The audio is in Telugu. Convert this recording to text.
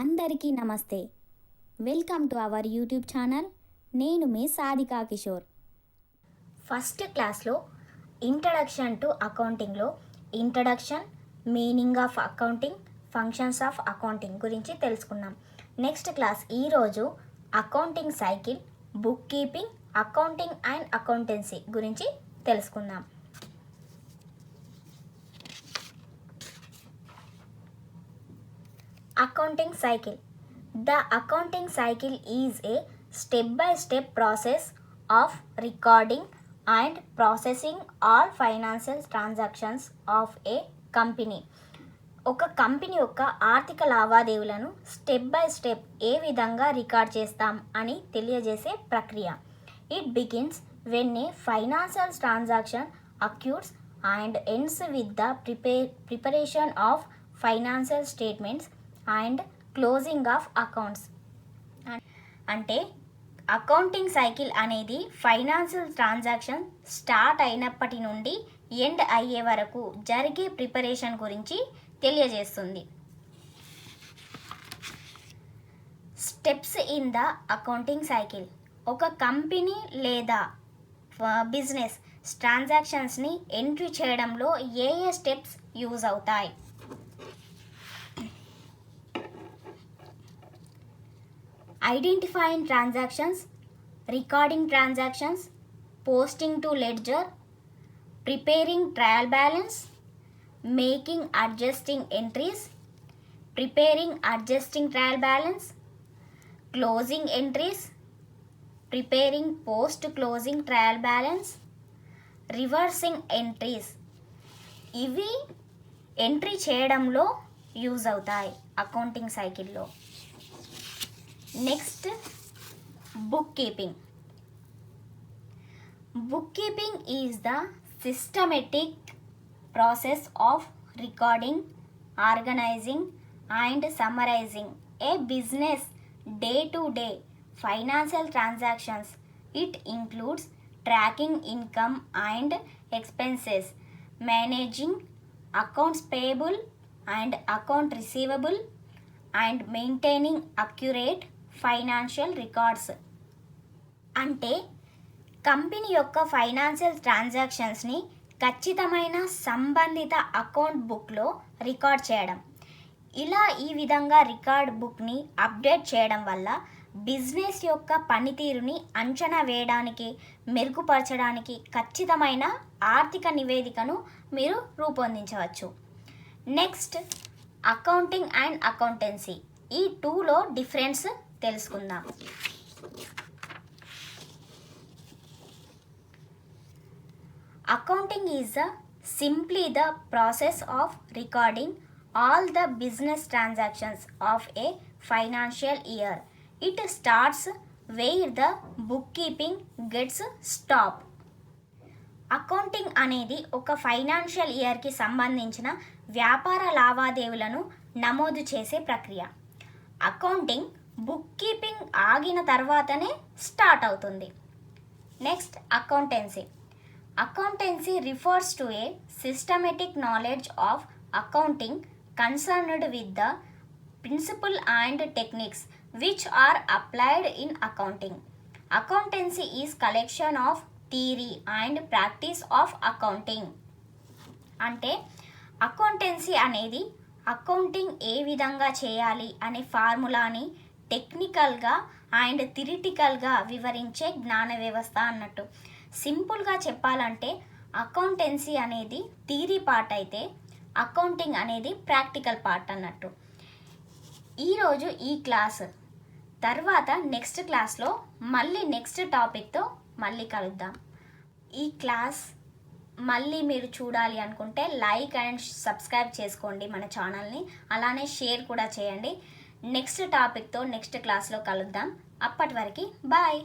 అందరికీ నమస్తే. Welcome to our YouTube channel. నేను మీ సాధికా కిషోర్. ఫస్ట్ క్లాస్లో ఇంట్రడక్షన్ టు అకౌంటింగ్లో introduction, meaning of accounting, functions of accounting గురించి తెలుసుకున్నాం. నెక్స్ట్ క్లాస్ ఈరోజు accounting cycle, book keeping, accounting and accountancy గురించి తెలుసుకుందాం. Accounting cycle. The accounting cycle is a step-by-step process of recording and processing all financial transactions of a company. ఒక కంపెనీ యొక్క ఆర్థిక లావాదేవీలను స్టెప్ బై స్టెప్ ఏ విధంగా రికార్డ్ చేస్తాం అని తెలియజేసే ప్రక్రియ. It begins when a financial transaction occurs and ends with the preparation of financial statements and closing of accounts. అంటే అకౌంటింగ్ సైకిల్ అనేది ఫైనాన్షియల్ ట్రాన్సాక్షన్ స్టార్ట్ అయినప్పటి నుండి ఎండ్ అయ్యే వరకు జరిగే ప్రిపరేషన్ గురించి తెలియజేస్తుంది. Steps in the accounting cycle. ఒక కంపెనీ లేదా బిజినెస్ ట్రాన్సాక్షన్స్ని ఎంట్రీ చేయడంలో ఏ స్టెప్స్ యూజ్ అవుతాయి? Identifying transactions, recording transactions, posting to ledger, preparing trial balance, making adjusting entries, preparing adjusting trial balance, closing entries, preparing post closing trial balance, reversing entries. ఇవి ఎంట్రీ చేయడంలో యూజ్ అవుతాయి అకౌంటింగ్ సైకిల్లో. Next book keeping. Book keeping is the systematic process of recording, organizing and summarizing a business day to day financial transactions. It includes tracking income and expenses, managing accounts payable and account receivable and maintaining accurate financial records. అంటే కంపెనీ యొక్క ఫైనాన్షియల్ ట్రాన్సాక్షన్స్ని ఖచ్చితమైన సంబంధిత అకౌంట్ బుక్లో రికార్డ్ చేయడం. ఇలా ఈ విధంగా రికార్డ్ బుక్ని అప్డేట్ చేయడం వల్ల బిజినెస్ యొక్క పనితీరుని అంచనా వేయడానికి, మెరుగుపరచడానికి ఖచ్చితమైన ఆర్థిక నివేదికను మీరు రూపొందించవచ్చు. Next accounting and accountancy. ఈ టూలో డిఫరెన్స్ తెలుసుకుందాం. Accounting is simply the process of recording all the business transactions of A financial year. It starts wear the book keeping gets stop. Accounting అనేది ఒక ఫైనాన్షియల్ ఇయర్కి సంబంధించిన వ్యాపార లావాదేవీలను నమోదు చేసే ప్రక్రియ. అకౌంటింగ్ బుక్ కీపింగ్ ఆగిన తర్వాతనే స్టార్ట్ అవుతుంది. Next accountancy. Accountancy refers to a systematic knowledge of accounting concerned with the principal and techniques which are applied in accounting. Accountancy is collection of theory and practice of accounting. అంటే అకౌంటెన్సీ అనేది అకౌంటింగ్ ఏ విధంగా చేయాలి అనే ఫార్ములాని టెక్నికల్గా అండ్ థిరిటికల్గా వివరించే జ్ఞాన వ్యవస్థ అన్నట్టు. సింపుల్గా చెప్పాలంటే అకౌంటెన్సీ అనేది థియరీ పార్ట్ అయితే అకౌంటింగ్ అనేది ప్రాక్టికల్ పార్ట్ అన్నట్టు. ఈరోజు ఈ క్లాస్ తర్వాత నెక్స్ట్ క్లాస్లో మళ్ళీ నెక్స్ట్ టాపిక్తో మళ్ళీ కలుద్దాం. ఈ క్లాస్ మళ్ళీ మీరు చూడాలి అనుకుంటే లైక్ అండ్ సబ్స్క్రైబ్ చేసుకోండి మన ఛానల్ని. అలానే షేర్ కూడా చేయండి. నెక్స్ట్ టాపిక్తో నెక్స్ట్ క్లాస్లో కలుద్దాం. అప్పటి వరకు బాయ్.